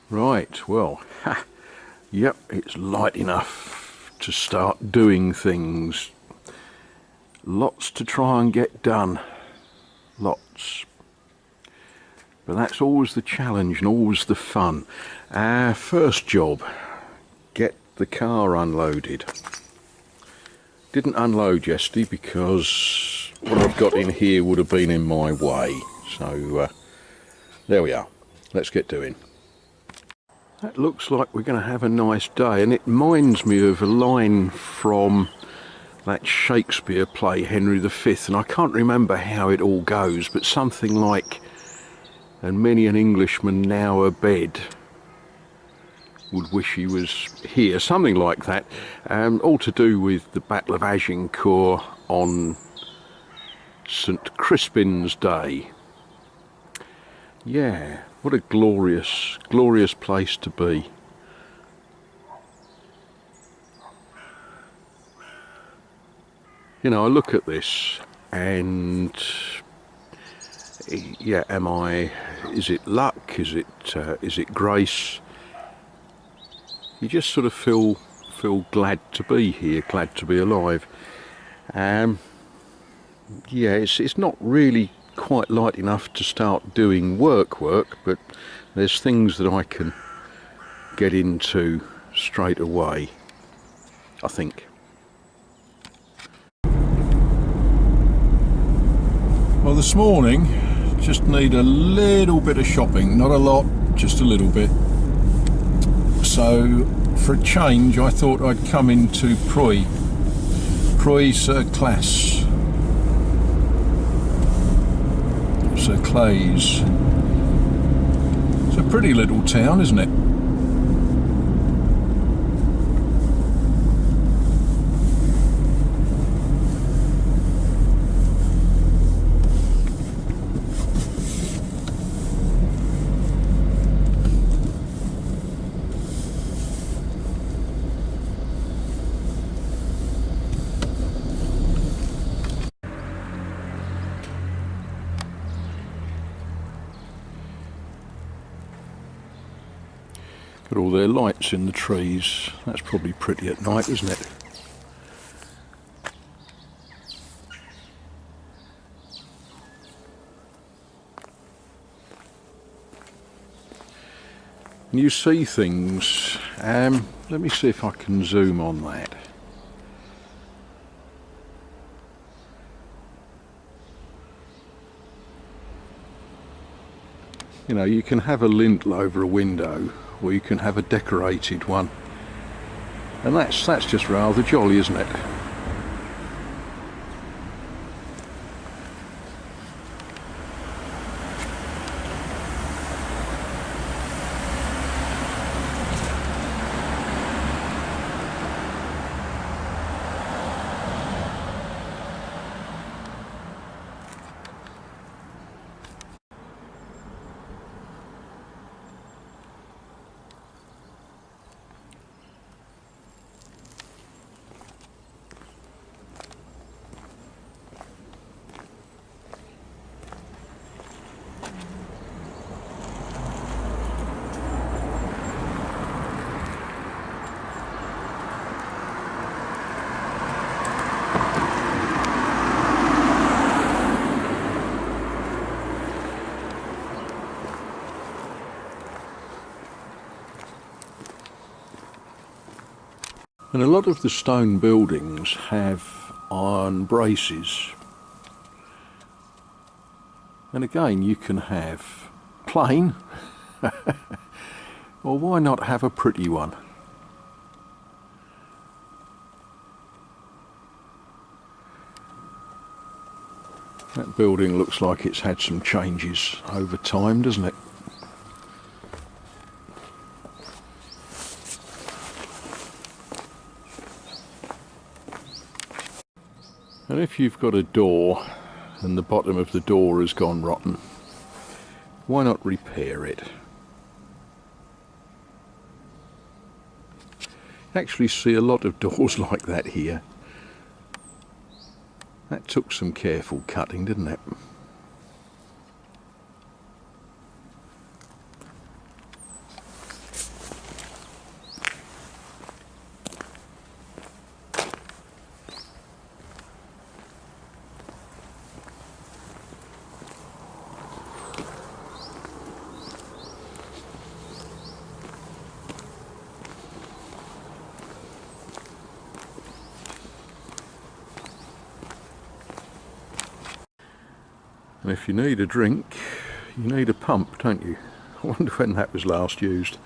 Right, well, yep, it's light enough to start doing things. Lots to try and get done. Lots. But that's always the challenge and always the fun. Our first job, get the car unloaded. Didn't unload yesterday because what I've got in here would have been in my way. So there we are. Let's get doing. That looks like we're going to have a nice day, and it reminds me of a line from that Shakespeare play, Henry V, and I can't remember how it all goes, but something like, and many an Englishman now abed would wish he was here, something like that, all to do with the Battle of Agincourt on St. Crispin's Day. Yeah, what a glorious, glorious place to be. You know, I look at this and, yeah, is it luck? Is it grace? You just sort of feel glad to be here, glad to be alive. Yeah, it's not really quite light enough to start doing work, but there's things that I can get into straight away, I think. Well, this morning just need a little bit of shopping, not a lot, just a little bit. So for a change I thought I'd come into Preuilly sur Claise. Claise. It's a pretty little town, isn't it? Got all their lights in the trees. That's probably pretty at night, isn't it? And you see things. Let me see if I can zoom on that. You know, you can have a lintel over a window, or you can have a decorated one, and that's just rather jolly, isn't it? And a lot of the stone buildings have iron braces. And again, you can have plain, or why not have a pretty one? That building looks like it's had some changes over time, doesn't it? And if you've got a door and the bottom of the door has gone rotten, why not repair it? You actually see a lot of doors like that here. That took some careful cutting, didn't it? And if you need a drink, you need a pump, don't you? I wonder when that was last used.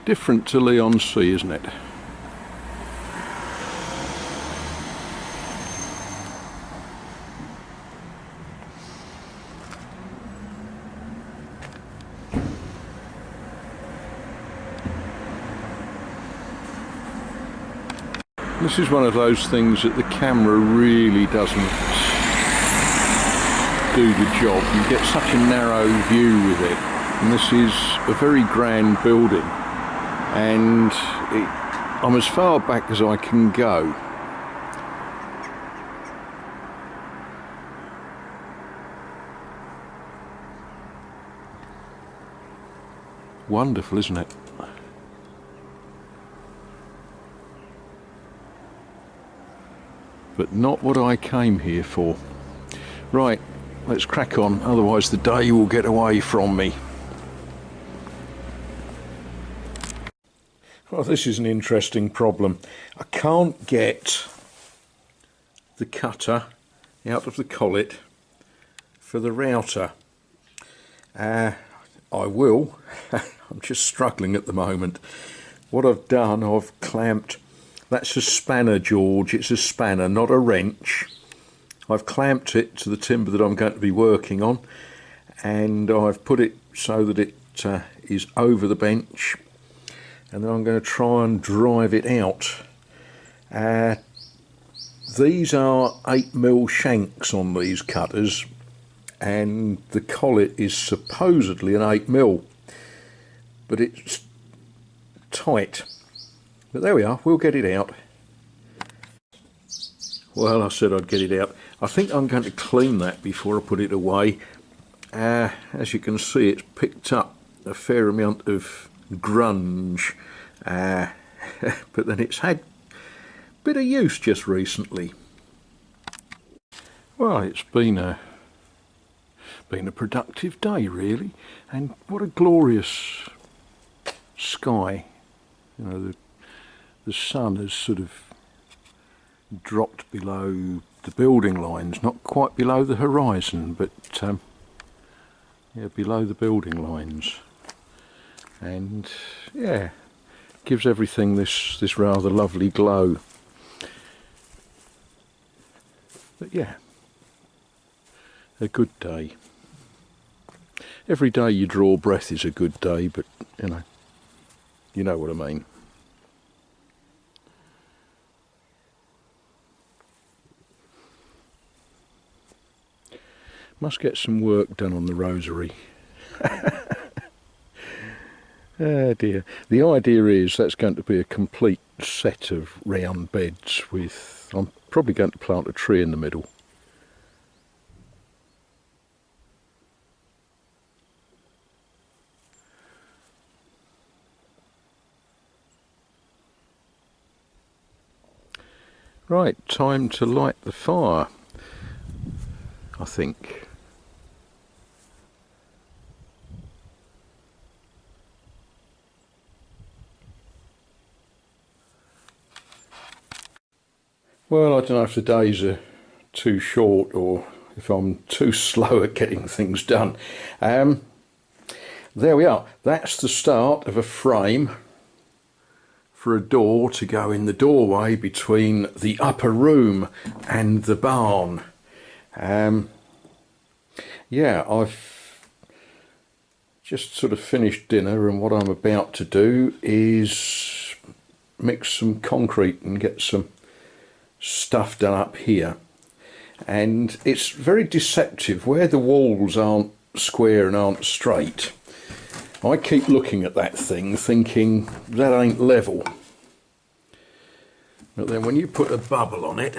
Different to Leon C, isn't it? This is one of those things that the camera really doesn't do the job. You get such a narrow view with it, and this is a very grand building, and I'm as far back as I can go. Wonderful, isn't it? But not what I came here for. Right, let's crack on, otherwise the day will get away from me. Well, this is an interesting problem. I can't get the cutter out of the collet for the router. I will. I'm just struggling at the moment. What I've done, I've clamped. That's a spanner, George. It's a spanner, not a wrench. I've clamped it to the timber that I'm going to be working on, and I've put it so that it is over the bench, and then I'm going to try and drive it out. These are 8mm shanks on these cutters, and the collet is supposedly an 8mm, but it's tight. But there we are, we'll get it out. Well, I said I'd get it out. I think I'm going to clean that before I put it away. As you can see, it's picked up a fair amount of grunge, but then it's had a bit of use just recently. Well, it's been a productive day, really, and what a glorious sky. You know, the sun has sort of dropped below the building lines, not quite below the horizon, but yeah, below the building lines, and yeah, gives everything this rather lovely glow. But yeah, a good day. Every day you draw breath is a good day, but you know what I mean. Must get some work done on the rosary. Oh dear. The idea is that's going to be a complete set of round beds with, I'm probably going to plant a tree in the middle. Right, time to light the fire, I think. Well, I don't know if the days are too short or if I'm too slow at getting things done. There we are. That's the start of a frame for a door to go in the doorway between the upper room and the barn. Yeah, I've just sort of finished dinner, and what I'm about to do is mix some concrete and get some stuff done up here. And it's very deceptive where the walls aren't square and aren't straight. I keep looking at that thing thinking that ain't level, but then when you put a bubble on it,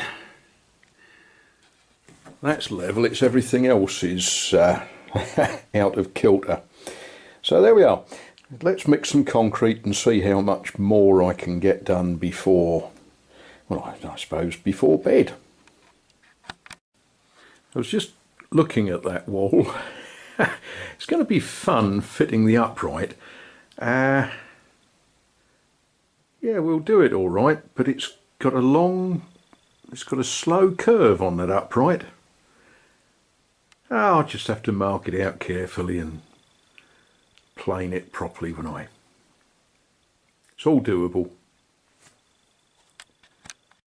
that's level. It's everything else is out of kilter. So there we are. Let's mix some concrete and see how much more I can get done before well, I suppose before bed. I was just looking at that wall. It's going to be fun fitting the upright. Yeah, we'll do it all right, but it's got a slow curve on that upright. I'll just have to mark it out carefully and plane it properly when it's all doable.